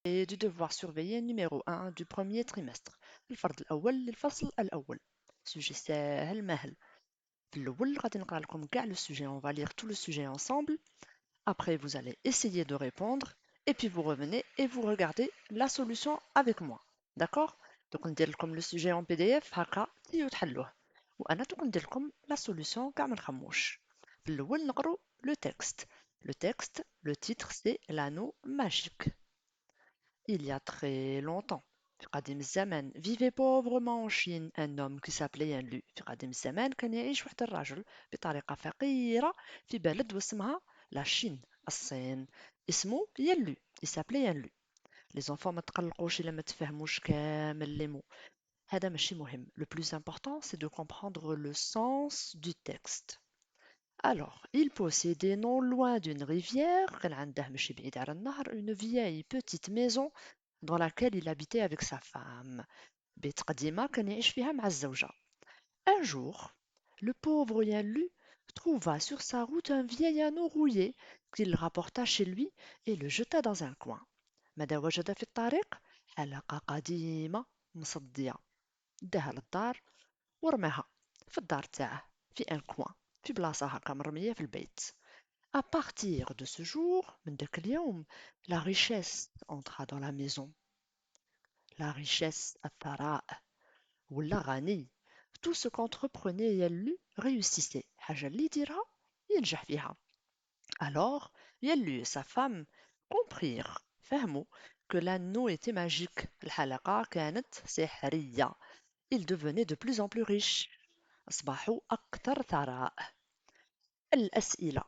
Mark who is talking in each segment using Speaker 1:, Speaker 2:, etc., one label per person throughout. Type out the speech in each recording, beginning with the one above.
Speaker 1: et du devoir surveillé numéro 1 du premier trimestre. الفرض الأول للفصل الأول. Sujet ساهل ماهل. في الأول غادي نقرا لكم كاع le sujet, on va lire tout le sujet ensemble. Après, vous allez essayer de répondre et puis vous revenez et vous regardez la solution avec moi. D'accord? Donc, ندير لكم le sujet en PDF هكا تيو تحلوه. وأنا دوك ندير لكم la solution كاع ما نخموش. في الأول نقرو le texte. Le texte, le titre c'est l'anneau magique. Il y a très longtemps, في قديم الزمان, vivait pauvrement en Chine un homme qui s'appelait Yanlu. في قديم الزمان كان يعيش واحد الرجل بطريقة فقيرة في بلد واسمها لا شين, الصين. اسمه يانلو. Il s'appelait Yanlu. Les enfants ما تقلقوش إلا ما تفهموش كامل لي مو. هذا ماشي مهم. Le plus important, c'est de comprendre le sens du texte. Alors, il possédait non loin d'une rivière, كان عنده ماشي بعيد على النهر, une vieille petite maison dans laquelle il habitait avec sa femme. بيت قديمة كان يعيش فيها مع الزوجة. Un jour, le pauvre Yanlu trouva sur sa route un vieil anneau rouillé qu'il rapporta chez lui et le jeta dans un coin. ماذا وجد في الطريق؟ حلقة قديمة مصدية. داها للدار ورماها في الدار تاعه في ان كوان, في بلاصة هكا مرمية في البيت. À partir de ce jour, من داك اليوم, la richesse entra dans la maison. La richesse, الثراء, ولا غني. Tout ce qu'entreprenait Yallu réussissait. حاجة اللي يديرها ينجح فيها. Alors, Yallu et sa femme comprirent, فهموا, que l'anneau était magique. الحلقة كانت سحرية. Ils devenaient de plus en plus riches. أصبحوا أكثر ثراء. الأسئلة.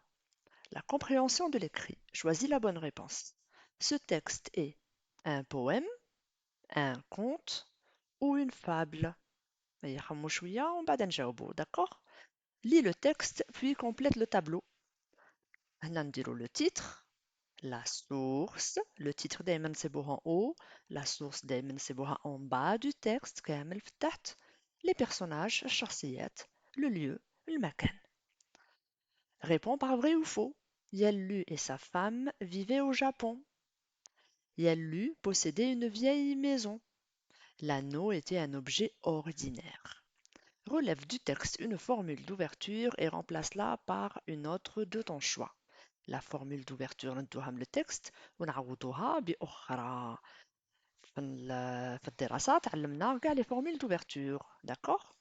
Speaker 1: La compréhension de l'écrit. Choisis la bonne réponse. Ce texte est un poème, un conte ou une fable. يخمو شوية ومن بعد نجاوبو, d'accord? Lis le texte puis complète le tableau. هنا نديرو le titre, la source. Le titre دايما نسيبوه en haut, la source دايما نسيبوها en bas du texte كامل في التحت. Les personnages, الشخصيات, le lieu, المكان. Réponds par vrai ou faux. Yallu et sa femme vivaient au Japon. Yallu possédait une vieille maison. L'anneau était un objet ordinaire. Relève du texte une formule d'ouverture et remplace-la par une autre de ton choix. La formule d'ouverture ندوها من le texte ونعوضوها بأخرى. في الدراسات علمنا كاع les formules d'ouverture, d'accord?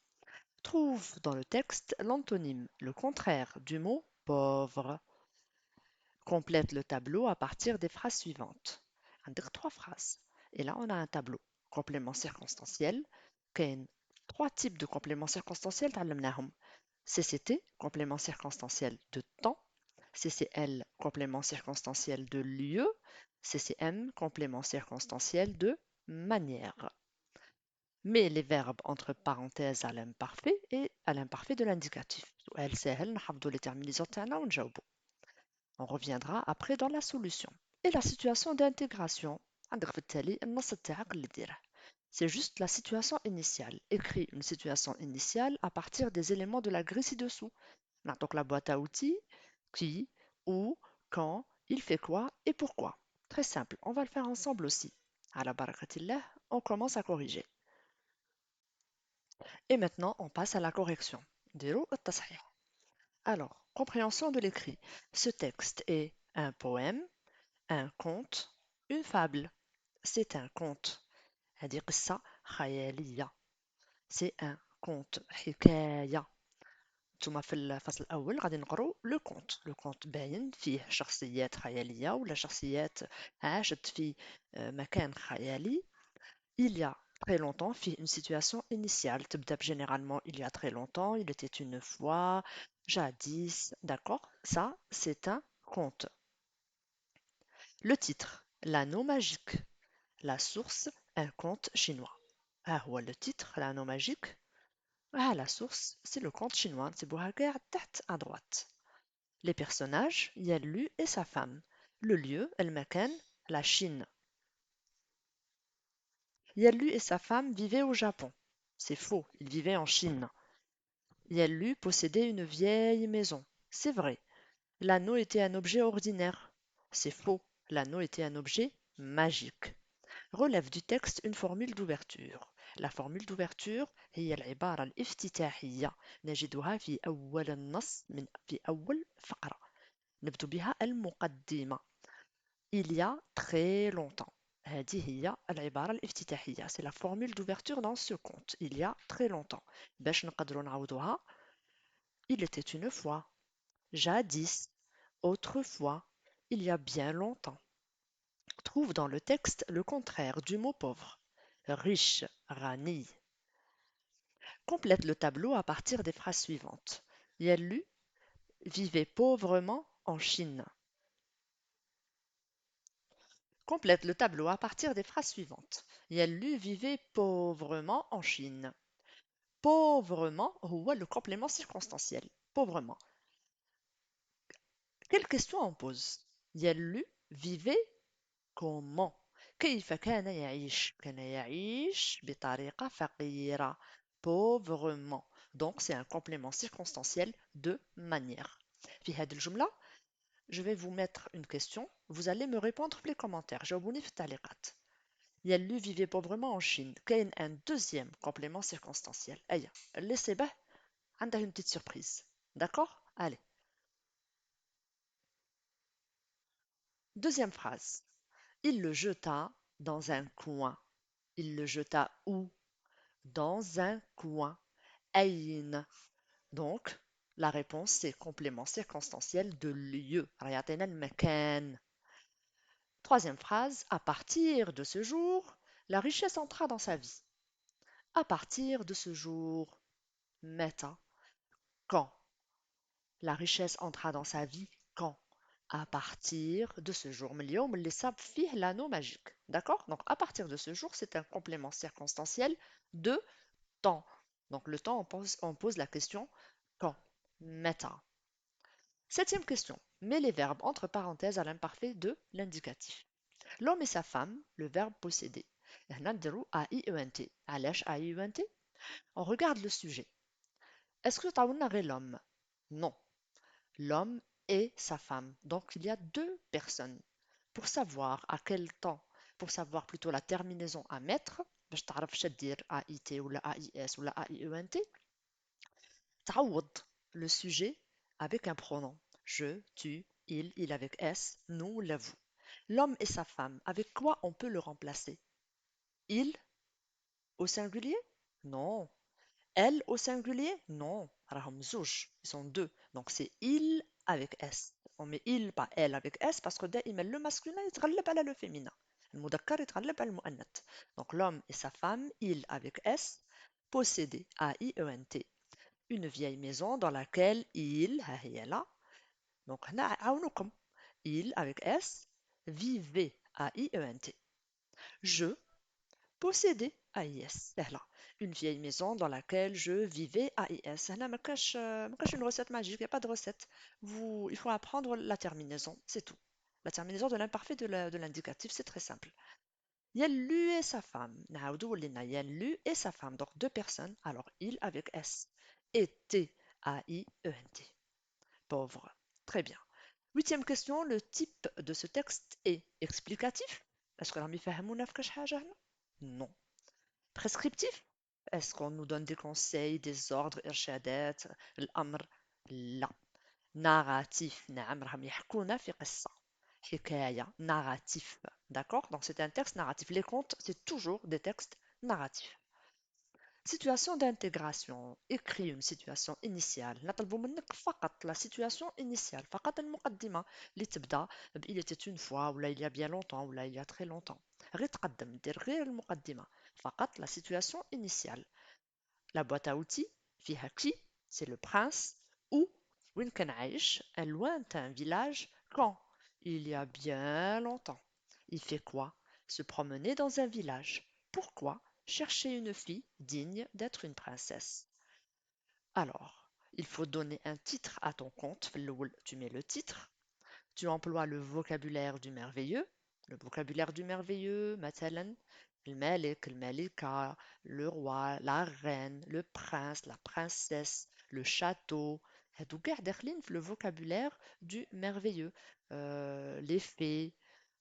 Speaker 1: Trouve dans le texte l'antonyme, le contraire du mot pauvre. Complète le tableau à partir des phrases suivantes. عندك trois phrases. Et là, on a un tableau. Complément circonstanciel. كاين trois types de compléments circonstanciels تعلمناهم. CCT, complément circonstanciel de temps. CCL, complément circonstanciel de lieu. CCM, complément circonstanciel de manière. Mets les verbes entre parenthèses à l'imparfait et à l'imparfait de l'indicatif. سؤال سهل نحفظوا les terminaisons تاعنا ونجاوبوا. On reviendra après dans la solution. Et la situation d'intégration. عندك في التالي النص تاعك اللي ديره. C'est juste la situation initiale. Écris une situation initiale à partir des éléments de la grille ci-dessous. Donc la boîte à outils, qui, où, quand, il fait quoi et pourquoi. Très simple, on va le faire ensemble aussi. À la barakatillah, on commence à corriger. Et maintenant, on passe à la correction. Diro التصحيح. Alors, compréhension de l'écrit. Ce texte est un poème, un conte, une fable. C'est un conte. هذه قصة خيالية. C'est un conte. حكاية. نتوما في الفصل الأول غادي نقرو لو كونت. لو كونت باين فيه شخصيات خيالية ولا شخصيات عاشت في مكان خيالي. Il y a très longtemps فيه une situation initiale. تبدأ généralement il y a très longtemps, il était une fois, jadis, d'accord? Ça, c'est un conte. Le titre, l'anneau magique. La source, un conte chinois. Ah ouais, le titre, l'anneau magique. Ah, la source, c'est le conte chinois. C'est Bouhagar, tête à droite. Les personnages, Yallu et sa femme. Le lieu, El Makan, la Chine. Yallu et sa femme vivaient au Japon. C'est faux, ils vivaient en Chine. Yallu possédait une vieille maison. C'est vrai. L'anneau était un objet ordinaire. C'est faux, l'anneau était un objet magique. relève du texte une formule d'ouverture. La formule d'ouverture هي العبارة الافتتاحية نجدها في أول النص في أول فقرة نبدأ بها المقدمة. Il y a très longtemps. هذه هي العبارة الافتتاحية. C'est la formule d'ouverture dans ce conte. Il y a très longtemps. باش نقدروا نعوضوها. Il était une fois. Jadis. Autrefois. Il y a bien longtemps. Trouve dans le texte le contraire du mot pauvre. Riche, rani. Complète le tableau à partir des phrases suivantes. Yellu vivait pauvrement en Chine. Complète le tableau à partir des phrases suivantes. Yellu vivait pauvrement en Chine. Pauvrement, هو le complément circonstanciel. Pauvrement. Quelle question on pose? Yellu vivait comment? كيف كان يعيش؟ كان يعيش بطريقة فقيرة. Pauvrement. Donc, c'est un complément circonstanciel de manière. في هذه الجملة, je vais vous mettre une question. Vous allez me répondre في les commentaires. جاوبوني في التعليقات. يلو vivait pauvrement en Chine. كاين un deuxième complément circonstanciel. أي laissez به عنده une petite surprise. D'accord? Allez. Deuxième phrase. Il le jeta dans un coin. Il le jeta où? Dans un coin. أين. Donc, la réponse, c'est complément circonstanciel de lieu. ريعطينا المكان. Troisième phrase. À partir de ce jour, la richesse entra dans sa vie. À partir de ce jour. متى. Quand. La richesse entra dans sa vie quand? À partir de ce jour. من اليوم اللي صاب فيه l'anneau magique. D'accord? Donc, à partir de ce jour, c'est un complément circonstanciel de temps. Donc, le temps, on pose la question quand? متى. Septième question. Mets les verbes entre parenthèses à l'imparfait de l'indicatif. L'homme et sa femme, le verbe posséder. هنا نديرو AIENT. علاش AIENT? On regarde le sujet. Est-ce que تعاوننا غير l'homme? Non. L'homme et sa femme. Donc, il y a deux personnes. Pour savoir à quel temps, pour savoir plutôt la terminaison à mettre, باش تعرف شا دير AIT ou la AIS ou la AIENT, تعوض le sujet avec un pronom. Je, tu, il avec S, nous, la vous. L'homme et sa femme, avec quoi on peut le remplacer? Il au singulier? Non. Elle au singulier? Non. راهم زوج. Ils sont deux. Donc c'est il avec S. On met il, pas elle avec S, parce que دائما le masculin يتغلب على le féminin. المذكر يتغلب على المؤنث. Donc l'homme et sa femme, il avec S, posséder, A-I-E-N-T. Une vieille maison dans laquelle il, ها هي là, donc هنا عاونوكم. Il avec S, vivait, A-I-E-N-T. Je posséder AIS سهلة. Une vieille maison dans laquelle je vivais AIS. هنا ما كاش une recette magique, il n'y a pas de recette. Il faut apprendre la terminaison, c'est tout. La terminaison de l'imparfait de l'indicatif, c'est très simple. Il y a lui et sa femme. نعاودو ولينا il y a lui et sa femme, donc deux personnes. Alors il avec S. Et T, A-I-E-N-T. Pauvre. Très bien. Huitième question, le type de ce texte est explicatif. Est-ce que راهم يفهمونا في كاش حاجة هنا؟ Non. Prescriptif? Est-ce qu'on nous donne des conseils, des ordres, إرشادات, الأمر؟ لا. Narratif. نعم راهم يحكونا في قصة. حكاية. Narratif. D'accord? Donc c'est un texte narratif. Les contes, c'est toujours des textes narratifs. Situation d'intégration. Écris une situation initiale. نطلبوا منك فقط la situation initiale. فقط المقدمة اللي تبدأ il était une fois ولا il y a bien longtemps ولا il y a très longtemps. غير تقدم دير غير المقدمة. فقط la situation initiale. La boîte à outils فيها qui? C'est le prince. Où? وين كان عايش? Un lointain village. Quand? Il y a bien longtemps. Il fait quoi? Se promener dans un village. Pourquoi? Chercher une fille digne d'être une princesse. Alors, il faut donner un titre à ton conte. في الأول, tu mets le titre. Tu emploies le vocabulaire du merveilleux. Le vocabulaire du merveilleux, مثلا الملك, الملكة, le roi, la reine, le prince, la princesse, le château. هادو كاع داخلين في le vocabulaire du merveilleux. Les fées,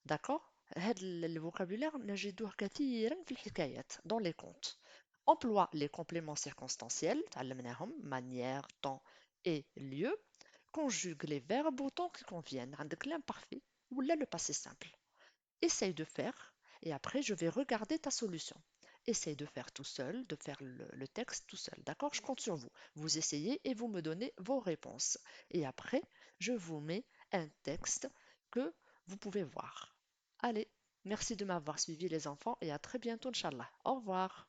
Speaker 1: d'accord? هذا الفوكابulaire نجدوه كثيرا في الحكايات dans les contes. Emploie les compléments circonstanciels تعلمناهم manière, temps et lieu. Conjugue les verbes autant qu'ils conviennent عندك l'imparfait ou là le passé simple. Essaye de faire et après je vais regarder ta solution. Essaye de faire tout seul, de faire le texte tout seul. D'accord? Je compte sur vous. Vous essayez et vous me donnez vos réponses. Et après, je vous mets un texte que vous pouvez voir. Allez, merci de m'avoir suivi les enfants et à très bientôt, Inch'Allah. Au revoir.